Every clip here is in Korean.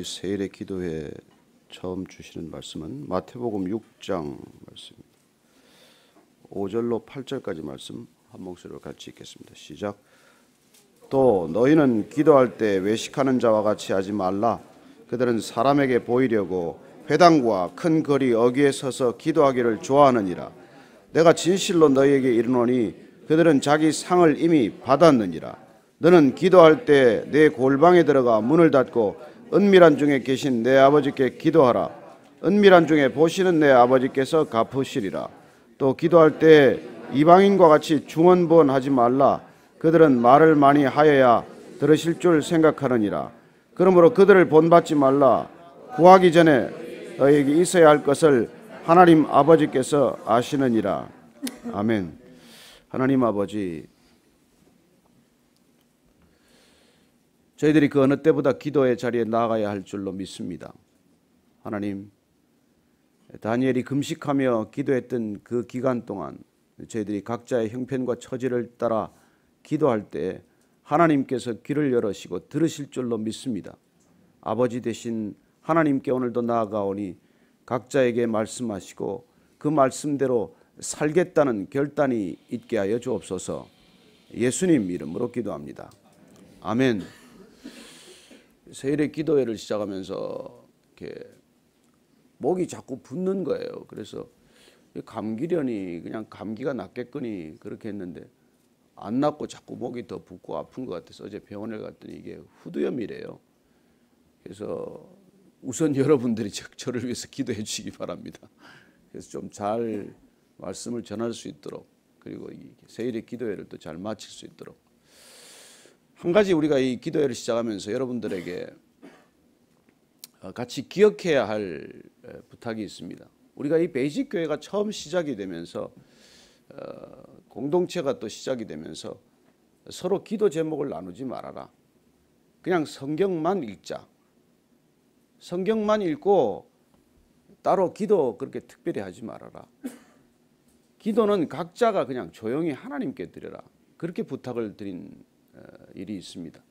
우리 세일의 기도회 처음 주시는 말씀은 마태복음 6장 말씀입니다. 5절로 8절까지 말씀 한 목소리로 같이 읽겠습니다. 시작. 또 너희는 기도할 때 외식하는 자와 같이 하지 말라. 그들은 사람에게 보이려고 회당과 큰 거리 어귀에 서서 기도하기를 좋아하느니라. 내가 진실로 너희에게 이르노니 그들은 자기 상을 이미 받았느니라. 너는 기도할 때 내 골방에 들어가 문을 닫고 은밀한 중에 계신 내 아버지께 기도하라. 은밀한 중에 보시는 내 아버지께서 갚으시리라. 또 기도할 때 이방인과 같이 중언부언하지 말라. 그들은 말을 많이 하여야 들으실 줄 생각하느니라. 그러므로 그들을 본받지 말라. 구하기 전에 너희에게 있어야 할 것을 하나님 아버지께서 아시느니라. 아멘. 하나님 아버지, 저희들이 그 어느 때보다 기도의 자리에 나아가야 할 줄로 믿습니다. 하나님, 다니엘이 금식하며 기도했던 그 기간 동안 저희들이 각자의 형편과 처지를 따라 기도할 때 하나님께서 귀를 열으시고 들으실 줄로 믿습니다. 아버지 되신 하나님께 오늘도 나아가오니 각자에게 말씀하시고 그 말씀대로 살겠다는 결단이 있게 하여 주옵소서. 예수님 이름으로 기도합니다. 아멘. 세일의 기도회를 시작하면서 이렇게 목이 자꾸 붓는 거예요. 그래서 감기려니 그냥 감기가 낫겠거니 그렇게 했는데 안 낫고 자꾸 목이 더 붓고 아픈 것 같아서 어제 병원에 갔더니 이게 후두염이래요. 그래서 우선 여러분들이 저를 위해서 기도해 주시기 바랍니다. 그래서 좀 잘 말씀을 전할 수 있도록, 그리고 이 세일의 기도회를 또 잘 마칠 수 있도록, 한 가지 우리가 이 기도회를 시작하면서 여러분들에게 같이 기억해야 할 부탁이 있습니다. 우리가 이 베이직 교회가 처음 시작이 되면서 공동체가 또 시작이 되면서 서로 기도 제목을 나누지 말아라. 그냥 성경만 읽자. 성경만 읽고 따로 기도 그렇게 특별히 하지 말아라. 기도는 각자가 그냥 조용히 하나님께 드려라. 그렇게 부탁을 드린 일이 있습니다.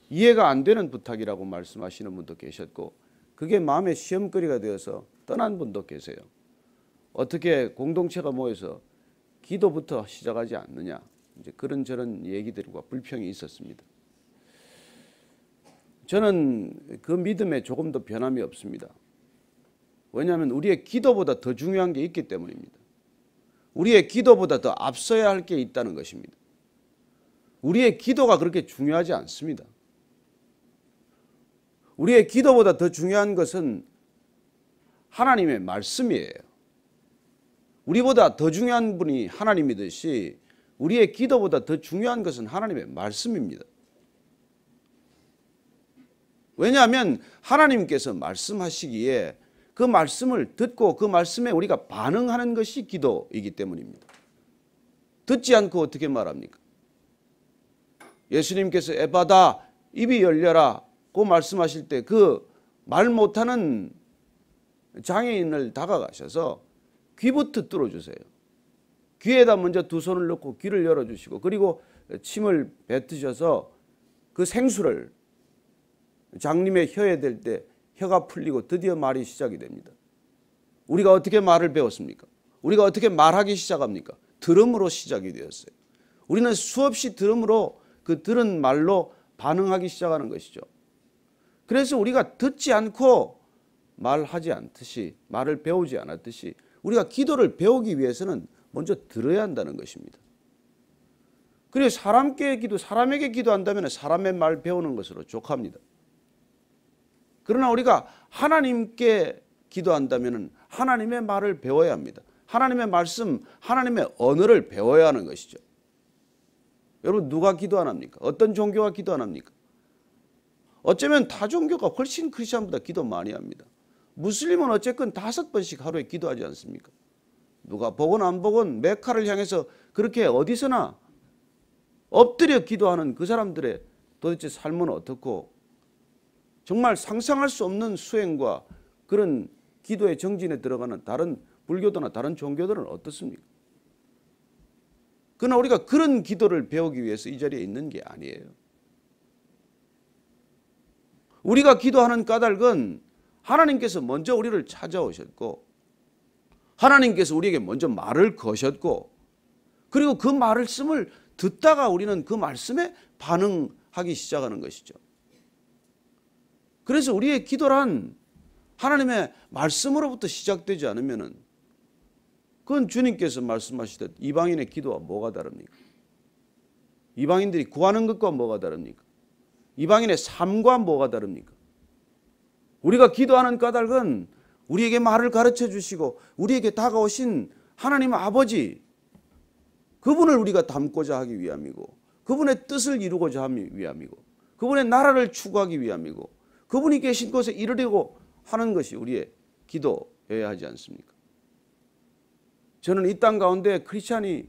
이해가 안 되는 부탁이라고 말씀하시는 분도 계셨고, 그게 마음의 시험거리가 되어서 떠난 분도 계세요. 어떻게 공동체가 모여서 기도부터 시작하지 않느냐, 이제 그런저런 얘기들과 불평이 있었습니다. 저는 그 믿음에 조금 더 변함이 없습니다. 왜냐하면 우리의 기도보다 더 중요한 게 있기 때문입니다. 우리의 기도보다 더 앞서야 할 게 있다는 것입니다. 우리의 기도가 그렇게 중요하지 않습니다. 우리의 기도보다 더 중요한 것은 하나님의 말씀이에요. 우리보다 더 중요한 분이 하나님이듯이 우리의 기도보다 더 중요한 것은 하나님의 말씀입니다. 왜냐하면 하나님께서 말씀하시기에 그 말씀을 듣고 그 말씀에 우리가 반응하는 것이 기도이기 때문입니다. 듣지 않고 어떻게 말합니까? 예수님께서 에바다, 입이 열려라 고 말씀하실 때 그 말 못하는 장애인을 다가가셔서 귀부터 뚫어주세요. 귀에다 먼저 두 손을 넣고 귀를 열어주시고, 그리고 침을 뱉으셔서 그 생수를 장님의 혀에 댈 때 혀가 풀리고 드디어 말이 시작이 됩니다. 우리가 어떻게 말을 배웠습니까? 우리가 어떻게 말하기 시작합니까? 들음으로 시작이 되었어요. 우리는 수없이 들음으로 그 들은 말로 반응하기 시작하는 것이죠. 그래서 우리가 듣지 않고 말하지 않듯이, 말을 배우지 않았듯이 우리가 기도를 배우기 위해서는 먼저 들어야 한다는 것입니다. 그래서 사람에게 기도한다면 사람의 말 배우는 것으로 족합니다. 그러나 우리가 하나님께 기도한다면 하나님의 말을 배워야 합니다. 하나님의 말씀, 하나님의 언어를 배워야 하는 것이죠. 여러분, 누가 기도 안 합니까? 어떤 종교가 기도 안 합니까? 어쩌면 타 종교가 훨씬 크리스천보다 기도 많이 합니다. 무슬림은 어쨌건 5번씩 하루에 기도하지 않습니까? 누가 보건 안 보건 메카를 향해서 그렇게 어디서나 엎드려 기도하는 그 사람들의 도대체 삶은 어떻고, 정말 상상할 수 없는 수행과 그런 기도의 정진에 들어가는 다른 불교도나 다른 종교들은 어떻습니까? 그러나 우리가 그런 기도를 배우기 위해서 이 자리에 있는 게 아니에요. 우리가 기도하는 까닭은 하나님께서 먼저 우리를 찾아오셨고 하나님께서 우리에게 먼저 말을 거셨고 그리고 그 말씀을 듣다가 우리는 그 말씀에 반응하기 시작하는 것이죠. 그래서 우리의 기도란 하나님의 말씀으로부터 시작되지 않으면은 그건 주님께서 말씀하시듯 이방인의 기도와 뭐가 다릅니까? 이방인들이 구하는 것과 뭐가 다릅니까? 이방인의 삶과 뭐가 다릅니까? 우리가 기도하는 까닭은 우리에게 말을 가르쳐 주시고 우리에게 다가오신 하나님 아버지 그분을 우리가 닮고자 하기 위함이고 그분의 뜻을 이루고자 하기 위함이고 그분의 나라를 추구하기 위함이고 그분이 계신 곳에 이르려고 하는 것이 우리의 기도여야 하지 않습니까? 저는 이 땅 가운데 크리스찬이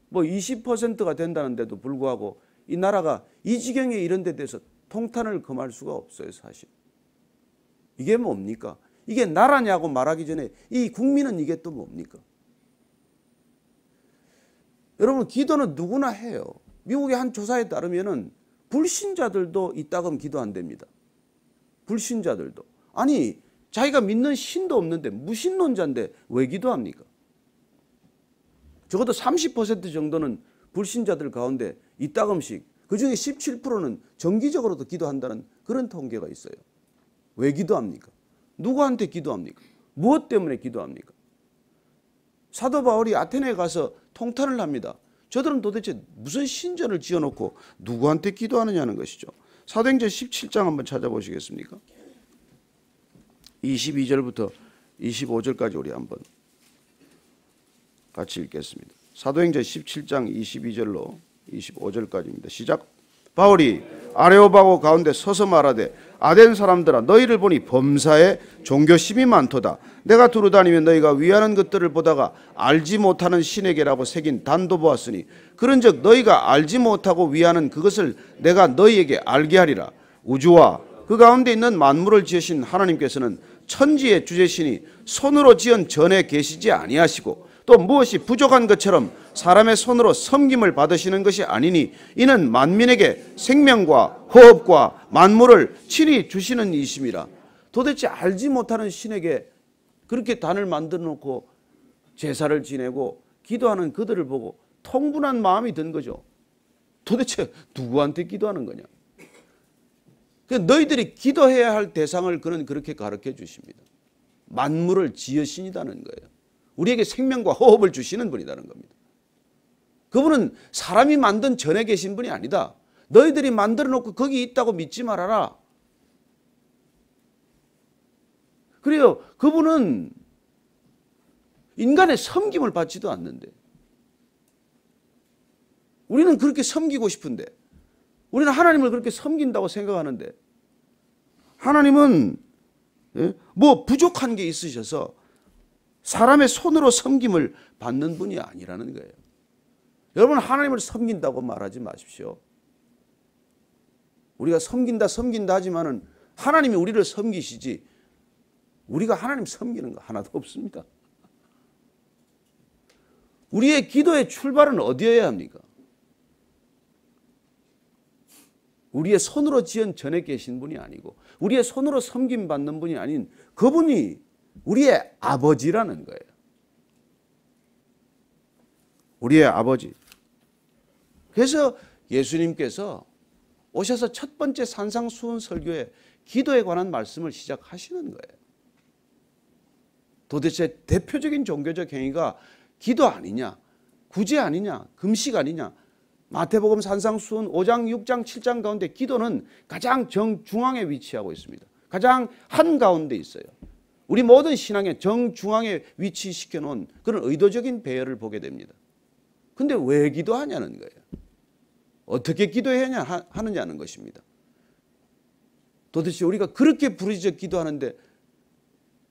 뭐 20%가 된다는데도 불구하고 이 나라가 이 지경에 이른 데 대해서 통탄을 금할 수가 없어요, 사실. 이게 뭡니까? 이게 나라냐고 말하기 전에 이 국민은 이게 또 뭡니까? 여러분 기도는 누구나 해요. 미국의 한 조사에 따르면은 불신자들도 이따금 기도한답니다. 불신자들도. 아니 자기가 믿는 신도 없는데 무신론자인데 왜 기도합니까? 적어도 30% 정도는 불신자들 가운데 이따금씩 그중에 17%는 정기적으로도 기도한다는 그런 통계가 있어요. 왜 기도합니까? 누구한테 기도합니까? 무엇 때문에 기도합니까? 사도 바울이 아테네에 가서 통탄을 합니다. 저들은 도대체 무슨 신전을 지어놓고 누구한테 기도하느냐는 것이죠. 사도행전 17장 한번 찾아보시겠습니까? 22절부터 25절까지 우리 한번 같이 읽겠습니다. 사도행전 17장 22절로 25절까지입니다. 시작. 바울이 아레오바고 가운데 서서 말하되 아덴 사람들아 너희를 보니 범사에 종교심이 많도다. 내가 두루다니며 너희가 위하는 것들을 보다가 알지 못하는 신에게라고 새긴 단도 보았으니 그런즉 너희가 알지 못하고 위하는 그것을 내가 너희에게 알게 하리라. 우주와 그 가운데 있는 만물을 지으신 하나님께서는 천지의 주제시니 손으로 지은 전에 계시지 아니하시고 또 무엇이 부족한 것처럼 사람의 손으로 섬김을 받으시는 것이 아니니 이는 만민에게 생명과 호흡과 만물을 친히 주시는 이심이라. 도대체 알지 못하는 신에게 그렇게 단을 만들어 놓고 제사를 지내고 기도하는 그들을 보고 통분한 마음이 든 거죠. 도대체 누구한테 기도하는 거냐? 너희들이 기도해야 할 대상을 그는 그렇게 가르쳐 주십니다. 만물을 지으신이라는 거예요. 우리에게 생명과 호흡을 주시는 분이라는 겁니다. 그분은 사람이 만든 전에 계신 분이 아니다. 너희들이 만들어 놓고 거기 있다고 믿지 말아라. 그래요. 그분은 인간의 섬김을 받지도 않는데 우리는 그렇게 섬기고 싶은데 우리는 하나님을 그렇게 섬긴다고 생각하는데 하나님은 뭐 부족한 게 있으셔서 사람의 손으로 섬김을 받는 분이 아니라는 거예요. 여러분 하나님을 섬긴다고 말하지 마십시오. 우리가 섬긴다 하지만은 하나님이 우리를 섬기시지 우리가 하나님 섬기는 거 하나도 없습니다. 우리의 기도의 출발은 어디여야 합니까? 우리의 손으로 지은 전에 계신 분이 아니고 우리의 손으로 섬김받는 분이 아닌 그분이 우리의 아버지라는 거예요. 우리의 아버지. 그래서 예수님께서 오셔서 첫 번째 산상수훈 설교에 기도에 관한 말씀을 시작하시는 거예요. 도대체 대표적인 종교적 행위가 기도 아니냐, 구제 아니냐, 금식 아니냐. 마태복음 산상수훈 5장, 6장, 7장 가운데 기도는 가장 정중앙에 위치하고 있습니다. 가장 한가운데 있어요. 우리 모든 신앙의 정중앙에 위치시켜 놓은 그런 의도적인 배열을 보게 됩니다. 근데 왜 기도하냐는 거예요. 어떻게 기도해야 하느냐는 것입니다. 도대체 우리가 그렇게 부르짖어 기도하는데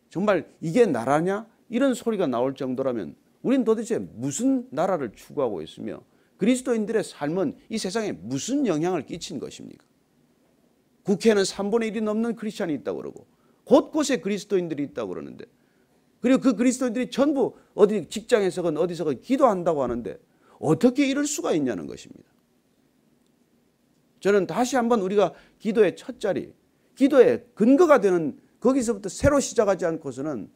정말 이게 나라냐? 이런 소리가 나올 정도라면 우린 도대체 무슨 나라를 추구하고 있으며 그리스도인들의 삶은 이 세상에 무슨 영향을 끼친 것입니까? 국회에는 3분의 1이 넘는 크리스찬이 있다고 그러고 곳곳에 그리스도인들이 있다고 그러는데 그리고 그 그리스도인들이 전부 어디 직장에서건 어디서건 기도한다고 하는데 어떻게 이럴 수가 있냐는 것입니다. 저는 다시 한번 우리가 기도의 첫 자리, 기도의 근거가 되는 거기서부터 새로 시작하지 않고서는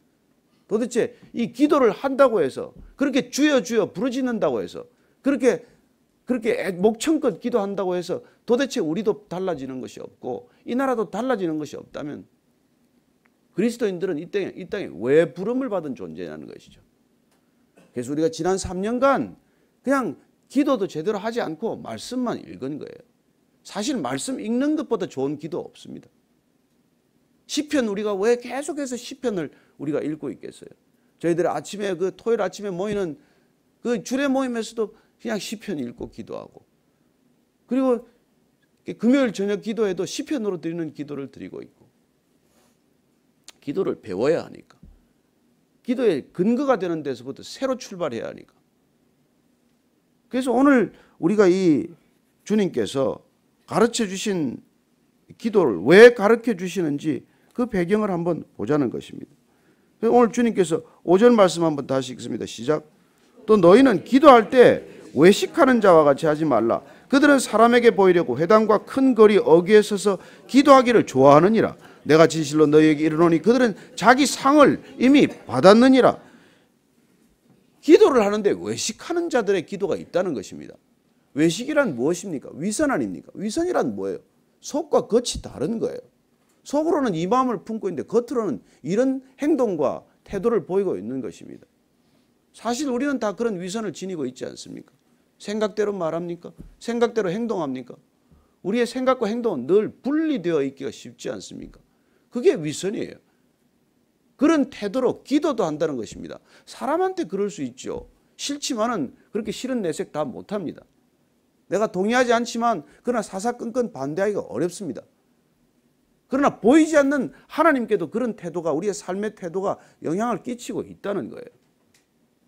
도대체 이 기도를 한다고 해서 그렇게 주여 주여 부르짖는다고 해서 그렇게 목청껏 기도한다고 해서 도대체 우리도 달라지는 것이 없고 이 나라도 달라지는 것이 없다면 그리스도인들은 이 땅에 왜 부름을 받은 존재냐는 것이죠. 그래서 우리가 지난 3년간 그냥 기도도 제대로 하지 않고 말씀만 읽은 거예요. 사실 말씀 읽는 것보다 좋은 기도 없습니다. 시편 우리가 왜 계속해서 시편을 우리가 읽고 있겠어요? 저희들이 아침에 그 토요일 아침에 모이는 그 주례 모임에서도 그냥 시편 읽고 기도하고 그리고 금요일 저녁 기도에도 시편으로 드리는 기도를 드리고 있고 기도를 배워야 하니까 기도의 근거가 되는 데서부터 새로 출발해야 하니까 그래서 오늘 우리가 이 주님께서 가르쳐 주신 기도를 왜 가르쳐 주시는지 그 배경을 한번 보자는 것입니다. 오늘 주님께서 5절 말씀 한번 다시 읽습니다. 시작. 또 너희는 기도할 때 외식하는 자와 같이 하지 말라. 그들은 사람에게 보이려고 회당과 큰 거리 어귀에 서서 기도하기를 좋아하느니라. 내가 진실로 너희에게 이르노니 그들은 자기 상을 이미 받았느니라. 기도를 하는데 외식하는 자들의 기도가 있다는 것입니다. 외식이란 무엇입니까? 위선 아닙니까? 위선이란 뭐예요? 속과 겉이 다른 거예요. 속으로는 이 마음을 품고 있는데 겉으로는 이런 행동과 태도를 보이고 있는 것입니다. 사실 우리는 다 그런 위선을 지니고 있지 않습니까? 생각대로 말합니까? 생각대로 행동합니까? 우리의 생각과 행동은 늘 분리되어 있기가 쉽지 않습니까? 그게 위선이에요. 그런 태도로 기도도 한다는 것입니다. 사람한테 그럴 수 있죠. 싫지만은 그렇게 싫은 내색 다 못합니다. 내가 동의하지 않지만 그러나 사사건건 반대하기가 어렵습니다. 그러나 보이지 않는 하나님께도 그런 태도가 우리의 삶의 태도가 영향을 끼치고 있다는 거예요.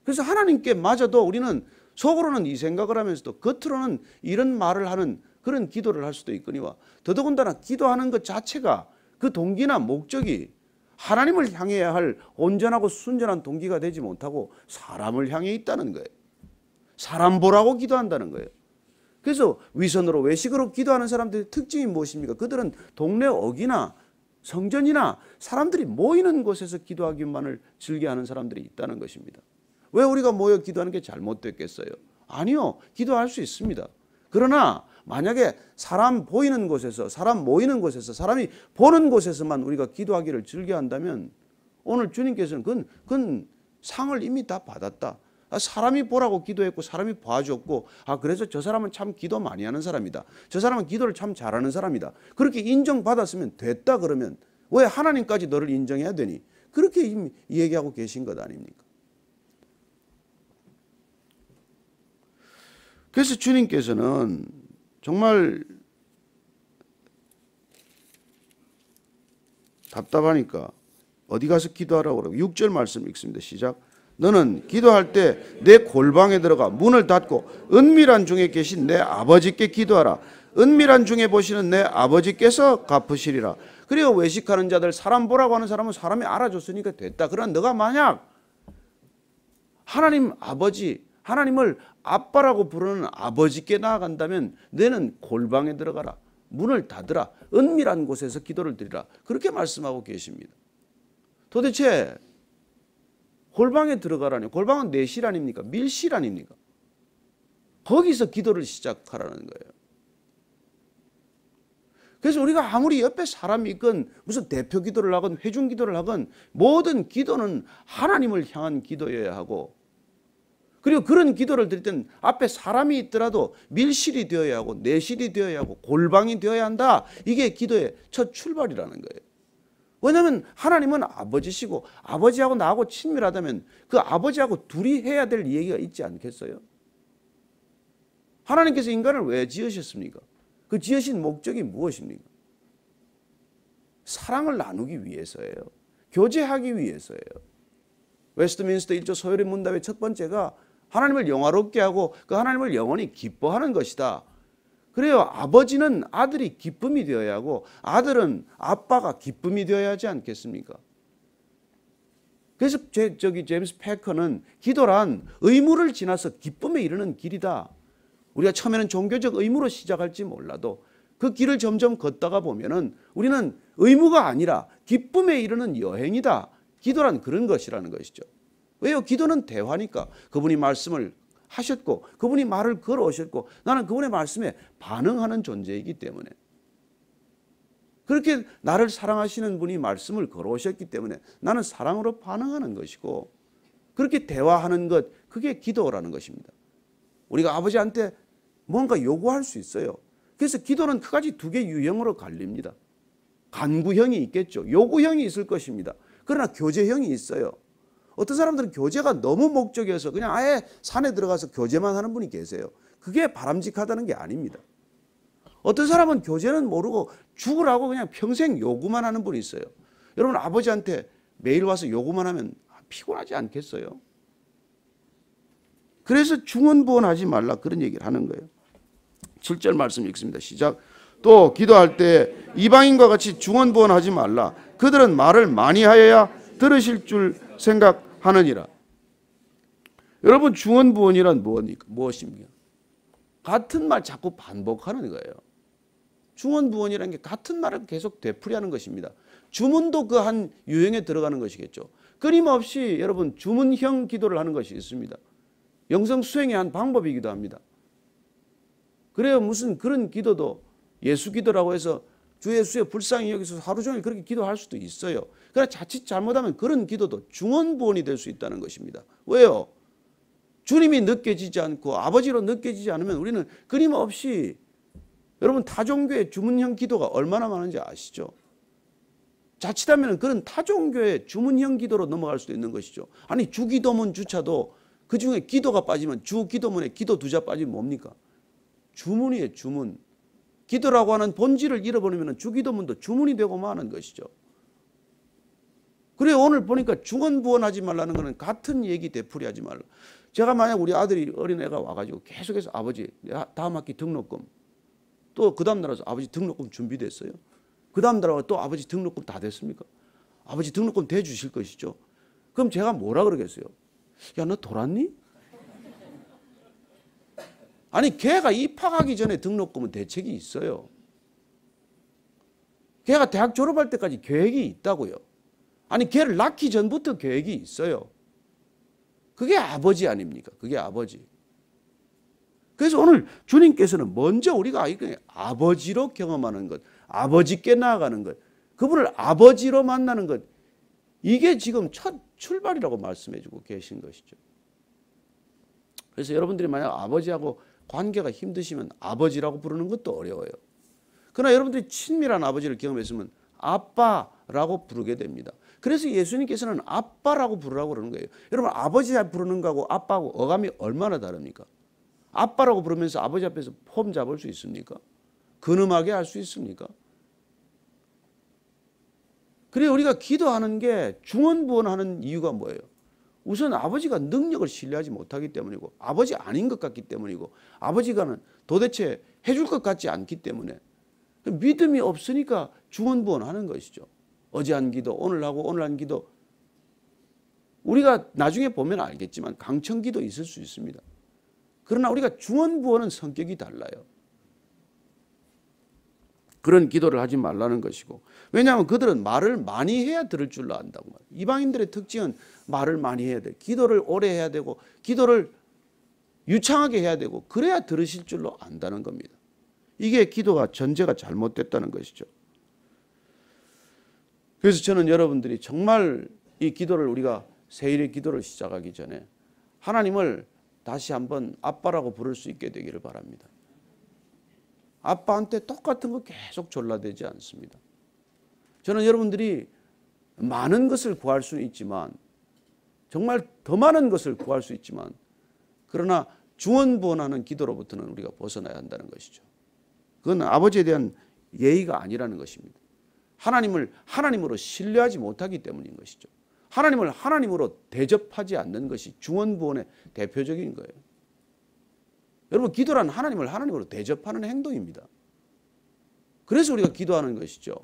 그래서 하나님께 마저도 우리는 속으로는 이 생각을 하면서도 겉으로는 이런 말을 하는 그런 기도를 할 수도 있거니와 더더군다나 기도하는 것 자체가 그 동기나 목적이 하나님을 향해야 할 온전하고 순전한 동기가 되지 못하고 사람을 향해 있다는 거예요. 사람 보라고 기도한다는 거예요. 그래서 위선으로 외식으로 기도하는 사람들의 특징이 무엇입니까? 그들은 동네 어귀나 성전이나 사람들이 모이는 곳에서 기도하기만을 즐겨하는 사람들이 있다는 것입니다. 왜 우리가 모여 기도하는 게 잘못됐겠어요? 아니요. 기도할 수 있습니다. 그러나 만약에 사람 보이는 곳에서 사람 모이는 곳에서 사람이 보는 곳에서만 우리가 기도하기를 즐겨한다면 오늘 주님께서는 그건 상을 이미 다 받았다. 사람이 보라고 기도했고 사람이 봐줬고 그래서 저 사람은 참 기도 많이 하는 사람이다. 저 사람은 기도를 참 잘하는 사람이다. 그렇게 인정받았으면 됐다 그러면 왜 하나님까지 너를 인정해야 되니? 그렇게 이미 얘기하고 계신 것 아닙니까? 그래서 주님께서는 정말 답답하니까 어디 가서 기도하라고 그러고 6절 말씀 읽습니다. 시작. 너는 기도할 때 내 골방에 들어가 문을 닫고 은밀한 중에 계신 내 아버지께 기도하라. 은밀한 중에 보시는 내 아버지께서 갚으시리라. 그리고 외식하는 자들 사람 보라고 하는 사람은 사람이 알아줬으니까 됐다. 그러나 너가 만약 하나님 아버지 하나님을 아빠라고 부르는 아버지께 나아간다면 너는 골방에 들어가라. 문을 닫으라. 은밀한 곳에서 기도를 드리라. 그렇게 말씀하고 계십니다. 도대체 골방에 들어가라니. 골방은 내실 아닙니까? 밀실 아닙니까? 거기서 기도를 시작하라는 거예요. 그래서 우리가 아무리 옆에 사람이 있건 무슨 대표 기도를 하건 회중 기도를 하건 모든 기도는 하나님을 향한 기도여야 하고 그리고 그런 기도를 드릴 때는 앞에 사람이 있더라도 밀실이 되어야 하고 내실이 되어야 하고 골방이 되어야 한다. 이게 기도의 첫 출발이라는 거예요. 왜냐하면 하나님은 아버지시고 아버지하고 나하고 친밀하다면 그 아버지하고 둘이 해야 될 얘기가 있지 않겠어요? 하나님께서 인간을 왜 지으셨습니까? 그 지으신 목적이 무엇입니까? 사랑을 나누기 위해서예요. 교제하기 위해서예요. 웨스트민스터 1조 소요리 문답의 첫 번째가 하나님을 영화롭게 하고 그 하나님을 영원히 기뻐하는 것이다. 그래요. 아버지는 아들이 기쁨이 되어야 하고 아들은 아빠가 기쁨이 되어야 하지 않겠습니까? 그래서 제임스 패커는 기도란 의무를 지나서 기쁨에 이르는 길이다. 우리가 처음에는 종교적 의무로 시작할지 몰라도 그 길을 점점 걷다가 보면은 우리는 의무가 아니라 기쁨에 이르는 여행이다. 기도란 그런 것이라는 것이죠. 왜요? 기도는 대화니까. 그분이 말씀을 하셨고 그분이 말을 걸어오셨고 나는 그분의 말씀에 반응하는 존재이기 때문에, 그렇게 나를 사랑하시는 분이 말씀을 걸어오셨기 때문에 나는 사랑으로 반응하는 것이고, 그렇게 대화하는 것, 그게 기도라는 것입니다. 우리가 아버지한테 뭔가 요구할 수 있어요. 그래서 기도는 크가지 두 개 유형으로 갈립니다. 간구형이 있겠죠. 요구형이 있을 것입니다. 그러나 교제형이 있어요. 어떤 사람들은 교제가 너무 목적이어서 그냥 아예 산에 들어가서 교제만 하는 분이 계세요. 그게 바람직하다는 게 아닙니다. 어떤 사람은 교제는 모르고 죽으라고 그냥 평생 요구만 하는 분이 있어요. 여러분, 아버지한테 매일 와서 요구만 하면 피곤하지 않겠어요? 그래서 중언부언하지 말라, 그런 얘기를 하는 거예요. 7절 말씀 읽습니다. 시작. 또 기도할 때 이방인과 같이 중언부언하지 말라. 그들은 말을 많이 하여야 들으실 줄 생각하느니라. 여러분, 중언부언이란 무엇입니까? 같은 말 자꾸 반복하는 거예요. 중언부언이라는 게 같은 말을 계속 되풀이하는 것입니다. 주문도 그 한 유형에 들어가는 것이겠죠. 끊임없이 여러분 주문형 기도를 하는 것이 있습니다. 영성 수행의 한 방법이기도 합니다. 그래요. 무슨 그런 기도도 예수 기도라고 해서 주 예수의 불쌍히 여기서 하루 종일 그렇게 기도할 수도 있어요. 그러나 자칫 잘못하면 그런 기도도 중언부언이 될 수 있다는 것입니다. 왜요? 주님이 느껴지지 않고 아버지로 느껴지지 않으면 우리는 끊임없이, 여러분 타종교의 주문형 기도가 얼마나 많은지 아시죠? 자칫하면 그런 타종교의 주문형 기도로 넘어갈 수도 있는 것이죠. 아니, 주기도문주차도 그중에 기도가 빠지면, 주기도문에 기도 두자 빠지면 뭡니까? 주문이에요, 주문. 기도라고 하는 본질을 잃어버리면 주기도문도 주문이 되고 마는 것이죠. 그래, 오늘 보니까 중언부언하지 말라는 것은 같은 얘기 되풀이하지 말라. 제가 만약 우리 아들이, 어린애가 와가지고 계속해서 아버지 다음 학기 등록금, 또 그 다음 날 와서 아버지 등록금 준비됐어요? 그 다음 날 와서 또 아버지 등록금 다 됐습니까? 아버지 등록금 대주실 것이죠. 그럼 제가 뭐라 그러겠어요? 야, 너 돌았니? 아니, 걔가 입학하기 전에 등록금은 대책이 있어요. 걔가 대학 졸업할 때까지 계획이 있다고요. 아니, 걔를 낳기 전부터 계획이 있어요. 그게 아버지 아닙니까? 그게 아버지. 그래서 오늘 주님께서는 먼저 우리가 아버지로 경험하는 것, 아버지께 나아가는 것, 그분을 아버지로 만나는 것, 이게 지금 첫 출발이라고 말씀해 주고 계신 것이죠. 그래서 여러분들이 만약 아버지하고 관계가 힘드시면 아버지라고 부르는 것도 어려워요. 그러나 여러분들이 친밀한 아버지를 경험했으면 아빠라고 부르게 됩니다. 그래서 예수님께서는 아빠라고 부르라고 그러는 거예요. 여러분, 아버지 부르는 거하고 아빠하고 어감이 얼마나 다릅니까? 아빠라고 부르면서 아버지 앞에서 폼 잡을 수 있습니까? 근엄하게 할 수 있습니까? 그래, 우리가 기도하는 게 중언부언하는 이유가 뭐예요? 우선 아버지가 능력을 신뢰하지 못하기 때문이고, 아버지 아닌 것 같기 때문이고, 아버지가 도대체 해줄 것 같지 않기 때문에, 믿음이 없으니까 중언부언하는 것이죠. 어제 한 기도, 오늘 하고 오늘 한 기도, 우리가 나중에 보면 알겠지만 강청기도 있을 수 있습니다. 그러나 우리가 중언부언은 성격이 달라요. 그런 기도를 하지 말라는 것이고, 왜냐하면 그들은 말을 많이 해야 들을 줄로 안다고 말해요. 이방인들의 특징은 말을 많이 해야 돼요. 기도를 오래 해야 되고, 기도를 유창하게 해야 되고, 그래야 들으실 줄로 안다는 겁니다. 이게 기도가 전제가 잘못됐다는 것이죠. 그래서 저는 여러분들이 정말 이 기도를, 우리가 세일의 기도를 시작하기 전에 하나님을 다시 한번 아빠라고 부를 수 있게 되기를 바랍니다. 아빠한테 똑같은 거 계속 졸라대지 않습니다. 저는 여러분들이 많은 것을 구할 수는 있지만, 정말 더 많은 것을 구할 수 있지만, 그러나 중언부언하는 기도로부터는 우리가 벗어나야 한다는 것이죠. 그건 아버지에 대한 예의가 아니라는 것입니다. 하나님을 하나님으로 신뢰하지 못하기 때문인 것이죠. 하나님을 하나님으로 대접하지 않는 것이 중언부언의 대표적인 거예요. 여러분, 기도란 하나님을 하나님으로 대접하는 행동입니다. 그래서 우리가 기도하는 것이죠.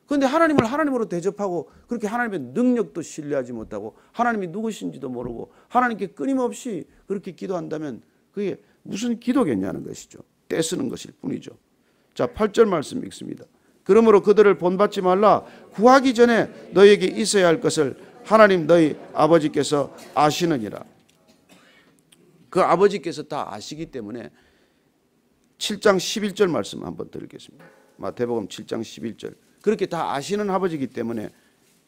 그런데 하나님을 하나님으로 대접하고 그렇게 하나님의 능력도 신뢰하지 못하고 하나님이 누구신지도 모르고 하나님께 끊임없이 그렇게 기도한다면 그게 무슨 기도겠냐는 것이죠. 떼쓰는 것일 뿐이죠. 자, 8절 말씀 읽습니다. 그러므로 그들을 본받지 말라. 구하기 전에 너희에게 있어야 할 것을 하나님 너희 아버지께서 아시느니라. 그 아버지께서 다 아시기 때문에 7장 11절 말씀 한번 드리겠습니다. 마태복음 7장 11절. 그렇게 다 아시는 아버지이기 때문에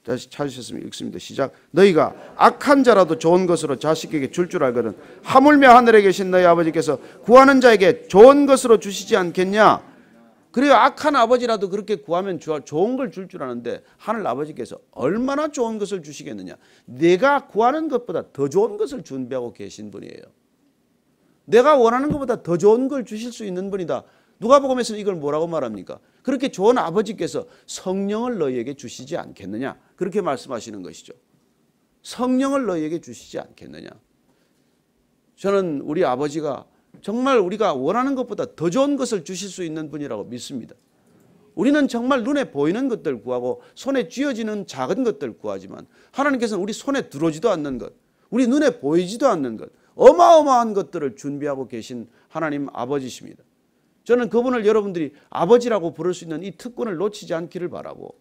다시 찾으셨으면 읽습니다. 시작. 너희가 악한 자라도 좋은 것으로 자식에게 줄 알거든 하물며 하늘에 계신 너희 아버지께서 구하는 자에게 좋은 것으로 주시지 않겠냐. 그래요. 악한 아버지라도 그렇게 구하면 좋은 걸 줄 아는데 하늘 아버지께서 얼마나 좋은 것을 주시겠느냐. 내가 구하는 것보다 더 좋은 것을 준비하고 계신 분이에요. 내가 원하는 것보다 더 좋은 걸 주실 수 있는 분이다. 누가복음에서는 이걸 뭐라고 말합니까? 그렇게 좋은 아버지께서 성령을 너희에게 주시지 않겠느냐. 그렇게 말씀하시는 것이죠. 성령을 너희에게 주시지 않겠느냐. 저는 우리 아버지가 정말 우리가 원하는 것보다 더 좋은 것을 주실 수 있는 분이라고 믿습니다. 우리는 정말 눈에 보이는 것들 구하고 손에 쥐어지는 작은 것들 구하지만 하나님께서는 우리 손에 들어오지도 않는 것, 우리 눈에 보이지도 않는 것, 어마어마한 것들을 준비하고 계신 하나님 아버지십니다. 저는 그분을 여러분들이 아버지라고 부를 수 있는 이 특권을 놓치지 않기를 바라고,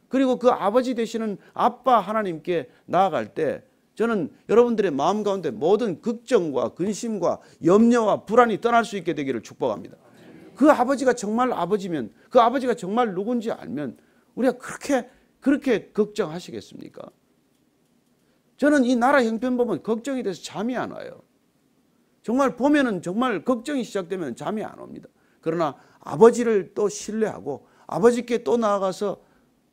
그리고 그 아버지 되시는 아빠 하나님께 나아갈 때 저는 여러분들의 마음 가운데 모든 걱정과 근심과 염려와 불안이 떠날 수 있게 되기를 축복합니다. 그 아버지가 정말 아버지면, 그 아버지가 정말 누군지 알면 우리가 그렇게 걱정하시겠습니까? 저는 이 나라 형편 보면 걱정이 돼서 잠이 안 와요. 정말 보면은 정말 걱정이 시작되면 잠이 안 옵니다. 그러나 아버지를 또 신뢰하고 아버지께 또 나아가서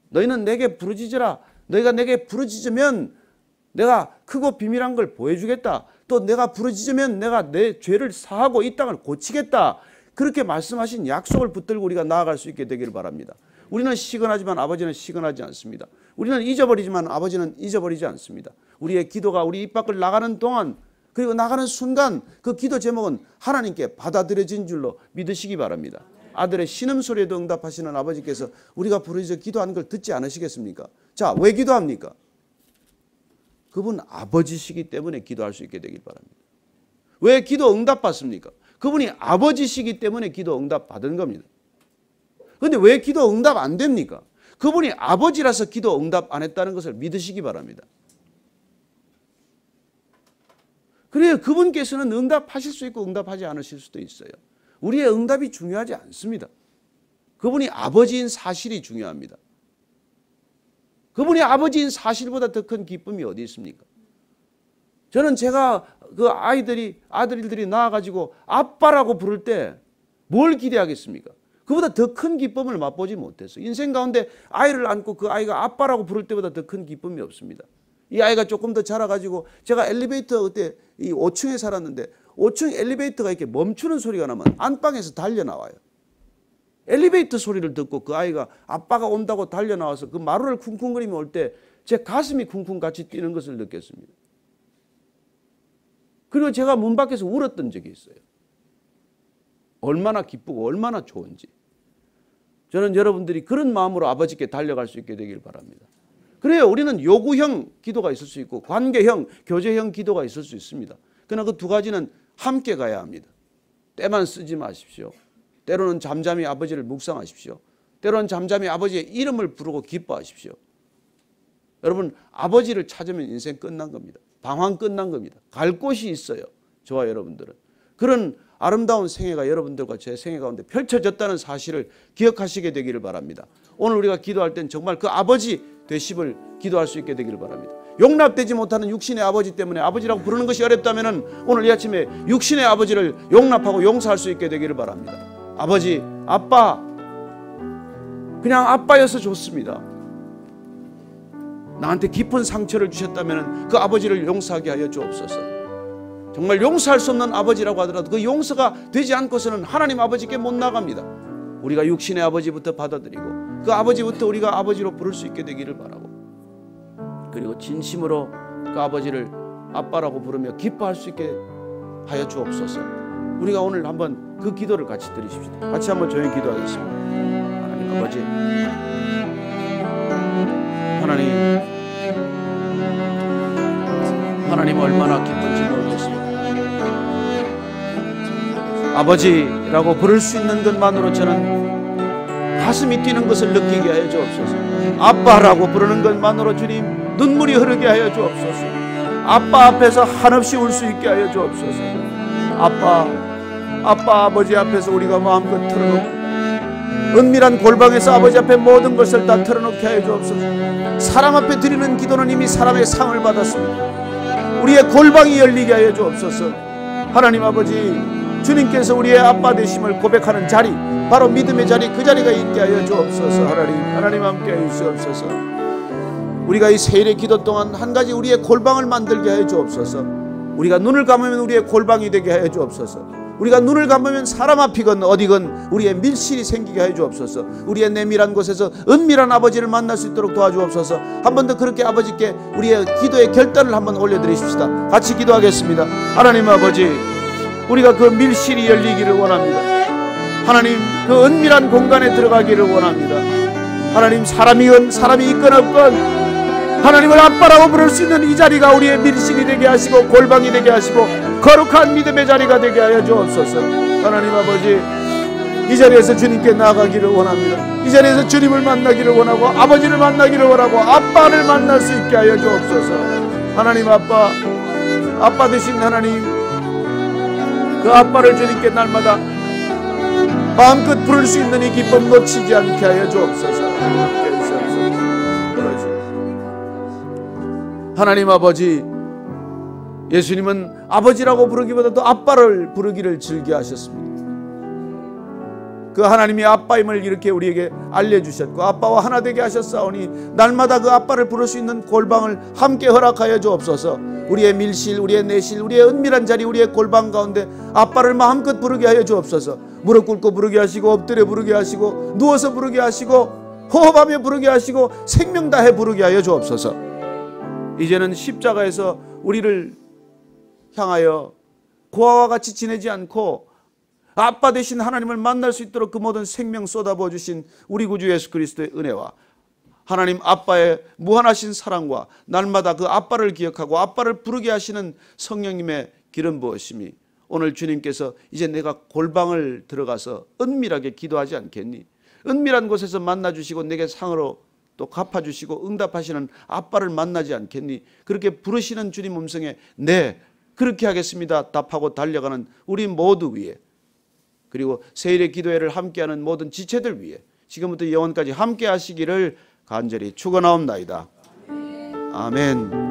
너희는 내게 부르짖으라. 너희가 내게 부르짖으면 내가 크고 비밀한 걸 보여주겠다. 또 내가 부르짖으면 내가 내 죄를 사하고 이 땅을 고치겠다. 그렇게 말씀하신 약속을 붙들고 우리가 나아갈 수 있게 되기를 바랍니다. 우리는 시건하지만 아버지는 시건하지 않습니다. 우리는 잊어버리지만 아버지는 잊어버리지 않습니다. 우리의 기도가 우리 입 밖을 나가는 동안, 그리고 나가는 순간 그 기도 제목은 하나님께 받아들여진 줄로 믿으시기 바랍니다. 아들의 신음소리에도 응답하시는 아버지께서 우리가 부르짖어 기도하는 걸 듣지 않으시겠습니까? 자, 왜 기도합니까? 그분 아버지시기 때문에 기도할 수 있게 되길 바랍니다. 왜 기도 응답받습니까? 그분이 아버지시기 때문에 기도 응답 받은 겁니다. 그런데 왜 기도 응답 안 됩니까? 그분이 아버지라서 기도 응답 안 했다는 것을 믿으시기 바랍니다. 그래요. 그분께서는 응답하실 수 있고 응답하지 않으실 수도 있어요. 우리의 응답이 중요하지 않습니다. 그분이 아버지인 사실이 중요합니다. 그분이 아버지인 사실보다 더 큰 기쁨이 어디 있습니까? 저는 제가 그 아들들이 나와가지고 아빠라고 부를 때 뭘 기대하겠습니까? 그보다 더 큰 기쁨을 맛보지 못했어요. 인생 가운데 아이를 안고 그 아이가 아빠라고 부를 때보다 더 큰 기쁨이 없습니다. 이 아이가 조금 더 자라가지고 제가 엘리베이터 그때 이 5층에 살았는데 5층 엘리베이터가 이렇게 멈추는 소리가 나면 안방에서 달려나와요. 엘리베이터 소리를 듣고 그 아이가 아빠가 온다고 달려나와서 그 마루를 쿵쿵거리며 올 때 제 가슴이 쿵쿵 같이 뛰는 것을 느꼈습니다. 그리고 제가 문 밖에서 울었던 적이 있어요. 얼마나 기쁘고 얼마나 좋은지. 저는 여러분들이 그런 마음으로 아버지께 달려갈 수 있게 되길 바랍니다. 그래요. 우리는 요구형 기도가 있을 수 있고 관계형, 교제형 기도가 있을 수 있습니다. 그러나 그 두 가지는 함께 가야 합니다. 때만 쓰지 마십시오. 때로는 잠잠히 아버지를 묵상하십시오. 때로는 잠잠히 아버지의 이름을 부르고 기뻐하십시오. 여러분, 아버지를 찾으면 인생 끝난 겁니다. 방황 끝난 겁니다. 갈 곳이 있어요. 저와 여러분들은. 그런 아름다운 생애가 여러분들과 제 생애 가운데 펼쳐졌다는 사실을 기억하시게 되기를 바랍니다. 오늘 우리가 기도할 땐 정말 그 아버지 되심을 기도할 수 있게 되기를 바랍니다. 용납되지 못하는 육신의 아버지 때문에 아버지라고 부르는 것이 어렵다면 오늘 이 아침에 육신의 아버지를 용납하고 용서할 수 있게 되기를 바랍니다. 아버지, 아빠, 그냥 아빠여서 좋습니다. 나한테 깊은 상처를 주셨다면 그 아버지를 용서하게 하여 주옵소서. 정말 용서할 수 없는 아버지라고 하더라도 그 용서가 되지 않고서는 하나님 아버지께 못 나갑니다. 우리가 육신의 아버지부터 받아들이고 그 아버지부터 우리가 아버지로 부를 수 있게 되기를 바라고, 그리고 진심으로 그 아버지를 아빠라고 부르며 기뻐할 수 있게 하여 주옵소서. 우리가 오늘 한번 그 기도를 같이 드리십시다. 같이 한번 조용히 기도하겠습니다. 하나님 아버지, 하나님 얼마나 기쁜지 모르겠습니다. 아버지라고 부를 수 있는 것만으로 저는 가슴이 뛰는 것을 느끼게 하여 주옵소서. 아빠라고 부르는 것만으로 주님 눈물이 흐르게 하여 주옵소서. 아빠 앞에서 한없이 울 수 있게 하여 주옵소서. 아빠 아버지 앞에서 우리가 마음껏 털어놓고 은밀한 골방에서 아버지 앞에 모든 것을 다 털어놓게 하여 주옵소서. 사람 앞에 드리는 기도는 이미 사람의 상을 받았습니다. 우리의 골방이 열리게 하여 주옵소서. 하나님 아버지, 주님께서 우리의 아빠 되심을 고백하는 자리, 바로 믿음의 자리, 그 자리가 있게 하여 주옵소서. 하나님 함께 하여 주옵소서. 우리가 이 세일의 기도 동안 한 가지 우리의 골방을 만들게 하여 주옵소서. 우리가 눈을 감으면 우리의 골방이 되게 하여 주옵소서. 우리가 눈을 감으면 사람 앞이건 어디건 우리의 밀실이 생기게 하여 주옵소서. 우리의 내밀한 곳에서 은밀한 아버지를 만날 수 있도록 도와주옵소서. 한 번 더 그렇게 아버지께 우리의 기도의 결단을 한번 올려드리십시다. 같이 기도하겠습니다. 하나님 아버지, 우리가 그 밀실이 열리기를 원합니다. 하나님, 그 은밀한 공간에 들어가기를 원합니다. 하나님, 사람이 있건 없건 하나님을 아빠라고 부를 수 있는 이 자리가 우리의 밀실이 되게 하시고 골방이 되게 하시고 거룩한 믿음의 자리가 되게 하여 주옵소서. 하나님 아버지, 이 자리에서 주님께 나아가기를 원합니다. 이 자리에서 주님을 만나기를 원하고 아버지를 만나기를 원하고 아빠를 만날 수 있게 하여 주옵소서. 하나님, 아빠 되신 하나님, 그 아빠를 주님께 날마다 마음껏 부를 수 있는 이 기쁨 놓치지 않게 하여 주옵소서. 하나님 아버지, 예수님은 아버지라고 부르기보다도 아빠를 부르기를 즐겨하셨습니다. 그 하나님이 아빠임을 이렇게 우리에게 알려주셨고 아빠와 하나 되게 하셨사오니 날마다 그 아빠를 부를 수 있는 골방을 함께 허락하여 주옵소서. 우리의 밀실, 우리의 내실, 우리의 은밀한 자리, 우리의 골방 가운데 아빠를 마음껏 부르게 하여 주옵소서. 무릎 꿇고 부르게 하시고 엎드려 부르게 하시고 누워서 부르게 하시고 호흡하며 부르게 하시고 생명 다해 부르게 하여 주옵소서. 이제는 십자가에서 우리를 향하여 고아와 같이 지내지 않고 아빠 되신 하나님을 만날 수 있도록 그 모든 생명 쏟아부어 주신 우리 구주 예수 그리스도의 은혜와 하나님 아빠의 무한하신 사랑과 날마다 그 아빠를 기억하고 아빠를 부르게 하시는 성령님의 기름 부으심이 오늘 주님께서 이제 내가 골방을 들어가서 은밀하게 기도하지 않겠니? 은밀한 곳에서 만나주시고 내게 상으로 또 갚아주시고 응답하시는 아빠를 만나지 않겠니? 그렇게 부르시는 주님 음성에 네, 그렇게 하겠습니다 답하고 달려가는 우리 모두 위에, 그리고 세일의 기도회를 함께하는 모든 지체들 위에 지금부터 영원까지 함께 하시기를 간절히 축원하옵나이다. 아멘.